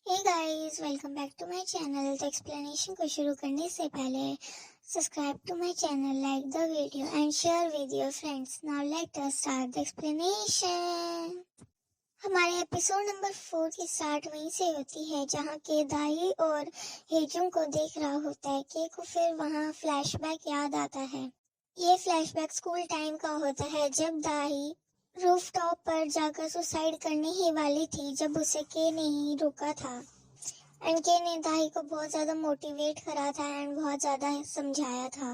Hey guys, welcome back to my channel. तो explanation को शुरू करने से पहले subscribe to my channel, like the video and share with your friends. Now let us start the explanation. हमारे episode number 4 की start वहीं से होती है जहां के दाई और हेजुंग को देख रहा होता है। के को फिर वहां फ्लैशबैक याद आता है। ये फ्लैशबैक स्कूल टाइम का होता है जब दाई रूफटॉप पर जाकर सुसाइड करने ही वाली थी, जब उसे के ने ही रोका था। एंड के ने दाई को बहुत ज्यादा मोटिवेट करा था एंड बहुत ज्यादा समझाया था।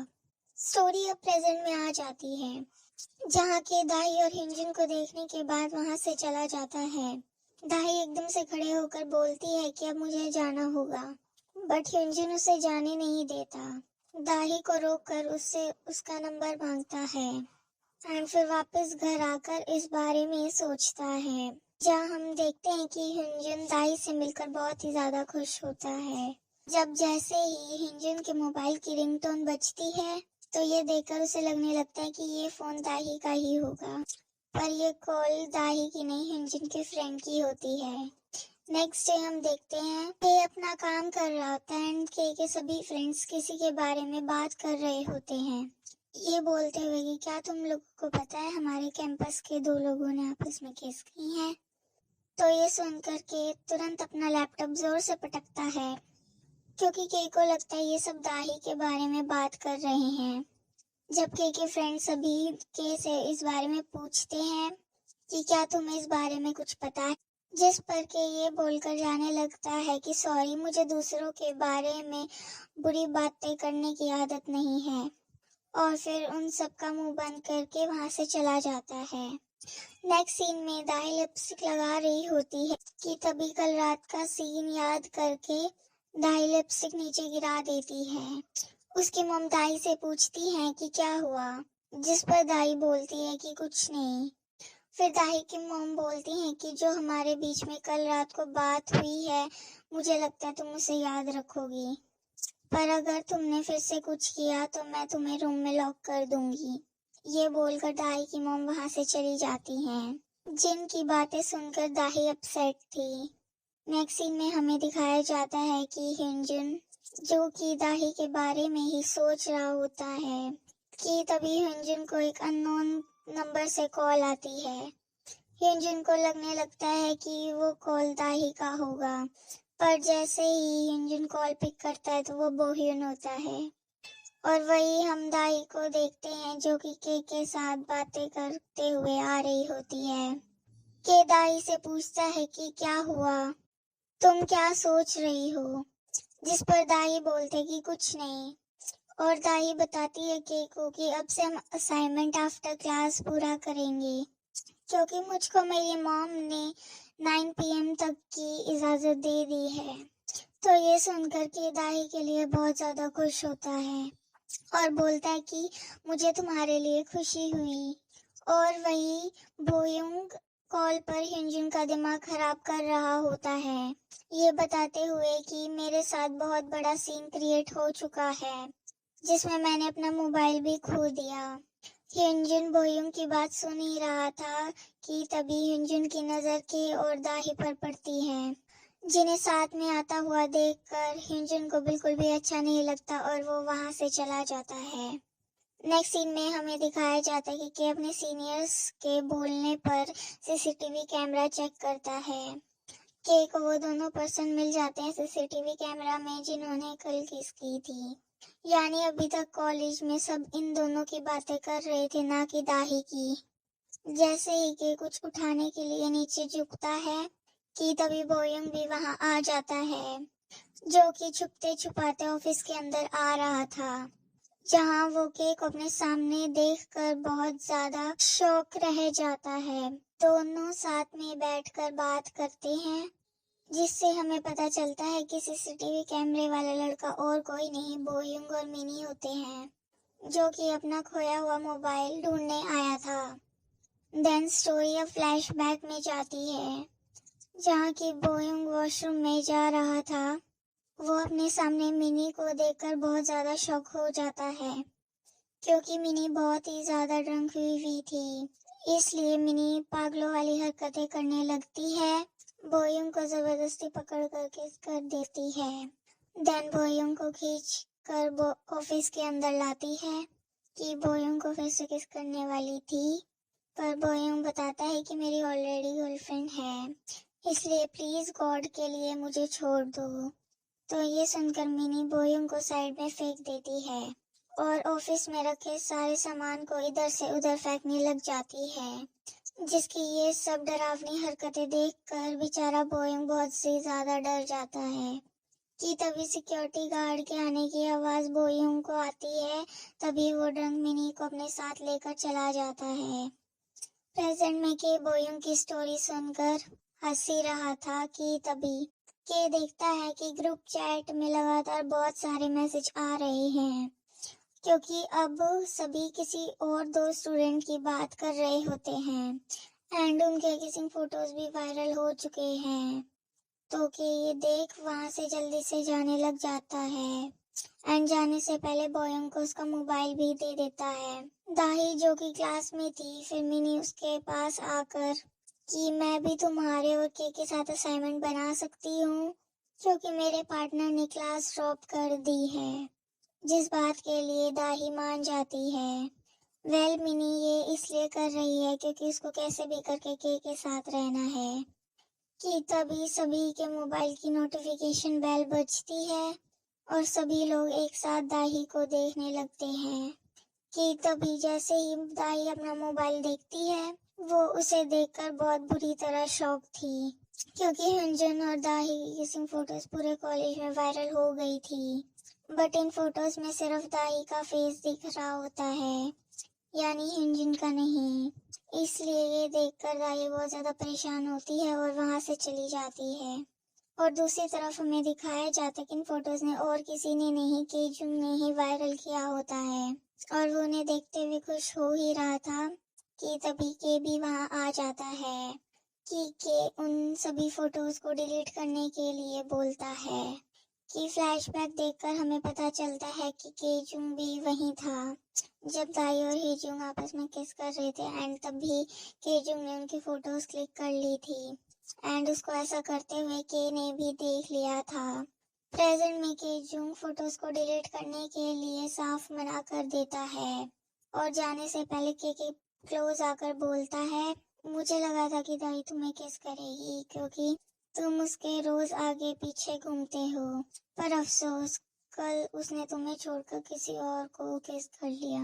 स्टोरी अब प्रेजेंट में आ जाती है जहाँ के दाई और हिंजन को देखने के बाद वहां से चला जाता है। दाई एकदम से खड़े होकर बोलती है कि अब मुझे जाना होगा, बट हिंजन उसे जाने नहीं देता। दाई को रोककर उससे उसका नंबर मांगता है एंड फिर वापस घर आकर इस बारे में सोचता है, जहाँ हम देखते हैं कि हिंजन दाई से मिलकर बहुत ही ज्यादा खुश होता है। जब जैसे ही हिंजन के मोबाइल की रिंगटोन बजती है तो ये देखकर उसे लगने लगता है कि ये फोन दाही का ही होगा, पर ये कॉल दाही की नहीं हिंजन के फ्रेंड की होती है। नेक्स्ट डे हम देखते हैं के अपना काम कर रहा होता है एंड के सभी फ्रेंड्स किसी के बारे में बात कर रहे होते हैं, ये बोलते हुए कि क्या तुम लोगों को पता है हमारे कैंपस के 2 लोगों ने आपस में किस की है। तो ये सुनकर के तुरंत अपना लैपटॉप जोर से पटकता है, क्योंकि के को लगता है ये सब दाही के बारे में बात कर रहे हैं। जब के फ्रेंड सभी के से इस बारे में पूछते हैं कि क्या तुम्हें इस बारे में कुछ पता है, जिस पर के ये बोलकर जाने लगता है कि सॉरी, मुझे दूसरों के बारे में बुरी बातें करने की आदत नहीं है, और फिर उन सब का मुंह बंद करके वहां से चला जाता है। नेक्स्ट सीन में दाई लिपस्टिक लगा रही होती है कि तभी कल रात का सीन याद करके दाई लिपस्टिक नीचे गिरा देती है। उसकी मम दाई से पूछती है कि क्या हुआ, जिस पर दाई बोलती है कि कुछ नहीं। फिर दाई की मम बोलती है कि जो हमारे बीच में कल रात को बात हुई है, मुझे लगता है तुम उसे याद रखोगी, पर अगर तुमने फिर से कुछ किया तो मैं तुम्हें रूम में लॉक कर दूंगी। ये बोलकर दाही की मॉम वहां से चली जाती हैं, जिनकी बातें सुनकर दाही अपसेट थी। नेक्स्ट सीन में हमें दिखाया जाता है कि हिंजन, जो कि दाही के बारे में ही सोच रहा होता है, कि तभी हिंजन को एक अननोन नंबर से कॉल आती है। हिंजन को लगने लगता है कि वो कॉल दाही का होगा, पर जैसे ही हिंजन कॉल पिक करता है तो वो बोह्यन होता है, और वही हम दाई को देखते हैं जो कि के साथ बातें करते हुए आ रही होती है। के दाई से पूछता है कि क्या हुआ, तुम क्या सोच रही हो, जिस पर दाई बोलते कि कुछ नहीं, और दाई बताती है के को कि अब से हम असाइनमेंट आफ्टर क्लास पूरा करेंगे, क्योंकि मुझको मेरी मॉम ने 9 PM तक की इजाजत दे दी है। तो ये सुनकर के दाई के लिए बहुत ज्यादा खुश होता है और बोलता है कि मुझे तुम्हारे लिए खुशी हुई। और वही बोयुंग कॉल पर हिंजन का दिमाग खराब कर रहा होता है, ये बताते हुए कि मेरे साथ बहुत बड़ा सीन क्रिएट हो चुका है, जिसमें मैंने अपना मोबाइल भी खो दिया। हिंजन बोयुंग की बात सुन ही रहा था कि तभी हिंजन की नजर के और दाही पर पड़ती है, जिन्हें साथ में आता हुआ देखकर हिंजन को बिल्कुल भी अच्छा नहीं लगता और वो वहां से चला जाता है। नेक्स्ट सीन में हमें दिखाया जाता है कि के अपने सीनियर्स के बोलने पर सीसीटीवी कैमरा चेक करता है। के को वो दोनों पर्सन मिल जाते हैं सीसीटीवी कैमरा में जिन्होंने कल किस की थी, यानी अभी तक कॉलेज में सब इन दोनों की बातें कर रहे थे, ना कि दाही की। जैसे ही के कुछ उठाने के लिए नीचे झुकता है कि तभी बोयुंग भी वहां आ जाता है, जो कि छुपते छुपाते ऑफिस के अंदर आ रहा था, जहां वो के को अपने सामने देखकर बहुत ज्यादा शॉक रह जाता है। दोनों साथ में बैठकर बात करते हैं, जिससे हमें पता चलता है कि सीसीटीवी कैमरे वाला लड़का और कोई नहीं बोयुंग और मिनी होते हैं, जो कि अपना खोया हुआ मोबाइल ढूंढने आया था। देन स्टोरी अब फ्लैशबैक में जाती है, जहाँ की बोयुंग वॉशरूम में जा रहा था। वो अपने सामने मिनी को देखकर बहुत ज्यादा शॉक हो जाता है, क्योंकि मिनी बहुत ही ज्यादा ड्रंक हुई थी, इसलिए मिनी पागलों वाली हरकतें करने लगती है। बोयुंग को जबरदस्ती पकड़ कर किस कर देती है। देन बोयुंग को खींच कर ऑफिस के अंदर लाती है कि बोयुंग को फिर से किस करने वाली थी, पर बोयुंग बताता है कि मेरी ऑलरेडी गर्लफ्रेंड है, इसलिए प्लीज गॉड के लिए मुझे छोड़ दो। तो ये सुनकर मिनी बोयुंग को साइड में फेंक देती है और ऑफिस में रखे सारे सामान को इधर से उधर फेंकने लग जाती है, जिसकी ये सब डरावनी हरकतें देखकर बेचारा बोयुंग बहुत से ज्यादा डर जाता है कि तभी सिक्योरिटी गार्ड के आने की आवाज बोयुंग को आती है। तभी वो ड्रंक मिनी को अपने साथ लेकर चला जाता है। प्रेजेंट में के बोयुंग की स्टोरी सुनकर हंस ही रहा था कि तभी के देखता है कि ग्रुप चैट में लगातार बहुत सारे मैसेज आ रहे हैं, क्योंकि अब सभी किसी और दो स्टूडेंट की बात कर रहे होते हैं एंड उनके किसिंग फोटोज भी वायरल हो चुके हैं। तो के ये देख वहां से जल्दी से जाने लग जाता है एंड जाने से पहले बोयुंग को उसका मोबाइल भी दे देता है। दाही जो कि क्लास में थी, फिर मिनी उसके पास आकर कि मैं भी तुम्हारे और के साथ असाइनमेंट बना सकती हूँ, क्योंकि मेरे पार्टनर ने क्लास ड्रॉप कर दी है, जिस बात के लिए दाही मान जाती है। वेल मिनी ये इसलिए कर रही है क्योंकि उसको कैसे भी करके के साथ रहना है कि तभी सभी के मोबाइल की नोटिफिकेशन बेल बजती है और सभी लोग एक साथ दाही को देखने लगते हैं कि तभी जैसे ही दाही अपना मोबाइल देखती है, वो उसे देखकर बहुत बुरी तरह शॉक थी, क्योंकि हंजन और दाही की किसिंग फोटोज पूरे कॉलेज में वायरल हो गई थी। बट इन फोटोज में सिर्फ दाही का फेस दिख रहा होता है, यानी हंजन का नहीं। इसलिए ये देखकर दाही बहुत ज्यादा परेशान होती है और वहां से चली जाती है। और दूसरी तरफ हमें दिखाया जाता है कि इन फोटोज ने और किसी ने नहीं, केजुंग ने ही वायरल किया होता है और वो उन्हें देखते हुए खुश हो ही रहा था कि तभी के भी वहां आ जाता है कि के उन सभी फोटोज को डिलीट करने के लिए बोलता है कि फ्लैशबैक देखकर हमें पता चलता है कि केजुंग भी वहीं था जब दाई और हेजुंग आपस में किस कर रहे थे एंड तभी केजुंग ने उनकी फोटोज क्लिक कर ली थी एंड उसको ऐसा करते हुए के ने भी देख लिया था। प्रेजेंट में केजुंग फोटोज को डिलीट करने के लिए साफ मना कर देता है और जाने से पहले के क्लोज आकर बोलता है, मुझे लगा था कि दाई तुम्हें किस करेगी क्योंकि तुम उसके रोज आगे पीछे घूमते हो, पर अफसोस कल उसने तुम्हें छोड़कर किसी और को किस कर लिया।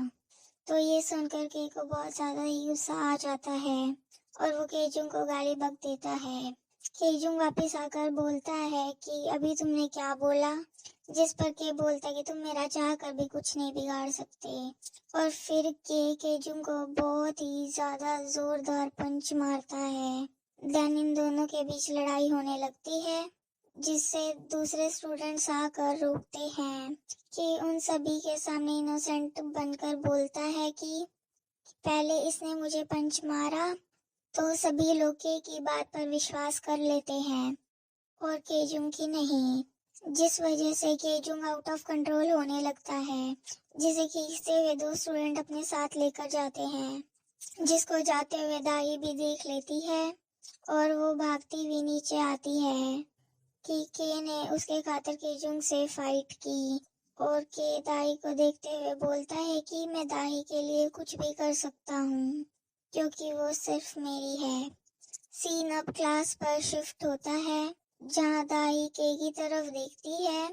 तो ये सुनकर के को बहुत ज्यादा ही गुस्सा आ जाता है और वो केजुंग को गाली बक देता है। केजुंग वापस आकर बोलता है कि अभी तुमने क्या बोला, जिस पर के बोलता है कि तुम मेरा चाह कर भी कुछ नहीं बिगाड़ सकते और फिर केजुंग को बहुत ही ज्यादा जोरदार पंच मारता है। देन इन दोनों के बीच लड़ाई होने लगती है, जिससे दूसरे स्टूडेंट्स आकर रोकते हैं कि उन सभी के सामने इनोसेंट बनकर बोलता है कि पहले इसने मुझे पंच मारा। तो सभी लोग के की बात पर विश्वास कर लेते हैं और केजुंग की नहीं, जिस वजह से केजुंग आउट ऑफ कंट्रोल होने लगता है, जिसे खींचते हुए दो स्टूडेंट अपने साथ लेकर जाते हैं, जिसको जाते हुए दाई भी देख लेती है और वो भागती हुई नीचे आती है कि के ने उसके खातिर केजुंग से फाइट की और के दाई को देखते हुए बोलता है कि मैं दाई के लिए कुछ भी कर सकता हूँ क्योंकि वो सिर्फ मेरी है। सीन अब क्लास पर शिफ्ट होता है, जहाँ दाई के की तरफ देखती है,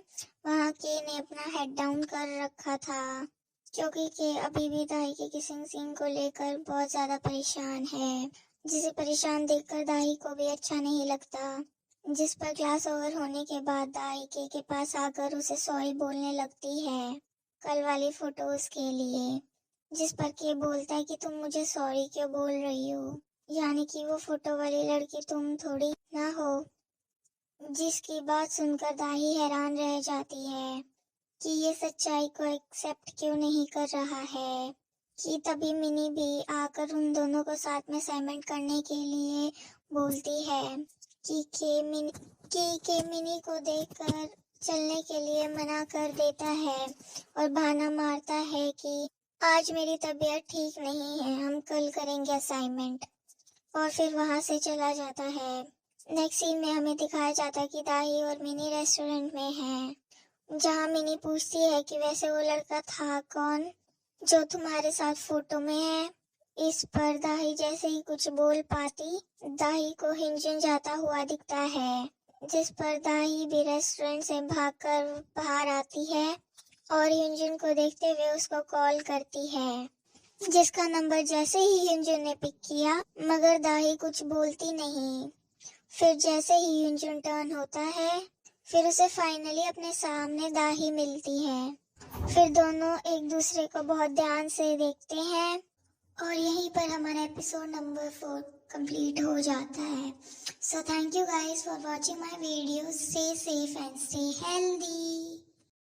वहाँ के ने अपना हेड डाउन कर रखा था क्योंकि के अभी भी दाई के किसिंग सीन को लेकर बहुत ज्यादा परेशान है, जिसे परेशान देखकर दाई को भी अच्छा नहीं लगता। जिस पर क्लास ओवर होने के बाद दाई के पास आकर उसे सॉरी बोलने लगती है कल वाली फोटोज के लिए, जिस पर के बोलता है कि तुम मुझे सॉरी क्यों बोल रही हो, यानी कि वो फोटो वाली लड़की तुम थोड़ी ना हो। जिसकी बात सुनकर दाही हैरान रह जाती है कि ये सच्चाई को एक्सेप्ट क्यों नहीं कर रहा है कि तभी मिनी भी आकर उन दोनों को साथ में असाइनमेंट करने के लिए बोलती है कि के मिनी को देखकर चलने के लिए मना कर देता है और बहाना मारता है कि आज मेरी तबीयत ठीक नहीं है, हम कल करेंगे असाइनमेंट, और फिर वहां से चला जाता है। नेक्स्ट सीन में हमें दिखाया जाता है कि दाही और मिनी रेस्टोरेंट में है, जहाँ मिनी पूछती है कि वैसे वो लड़का था कौन जो तुम्हारे साथ फोटो में है। इस पर दाही जैसे ही कुछ बोल पाती, दाही को हिंजुन जाता हुआ दिखता है, जिस पर दाही भी रेस्टोरेंट से भागकर बाहर आती है और हिंजुन को देखते हुए उसको कॉल करती है, जिसका नंबर जैसे ही हिंजुन ने पिक किया, मगर दाही कुछ बोलती नहीं। फिर जैसे ही हिंजुन टर्न होता है, फिर उसे फाइनली अपने सामने दाही मिलती है। फिर दोनों एक दूसरे को बहुत ध्यान से देखते हैं और यहीं पर हमारा एपिसोड नंबर 4 कंप्लीट हो जाता है। So thank you guys for watching my video. Stay safe and stay healthy.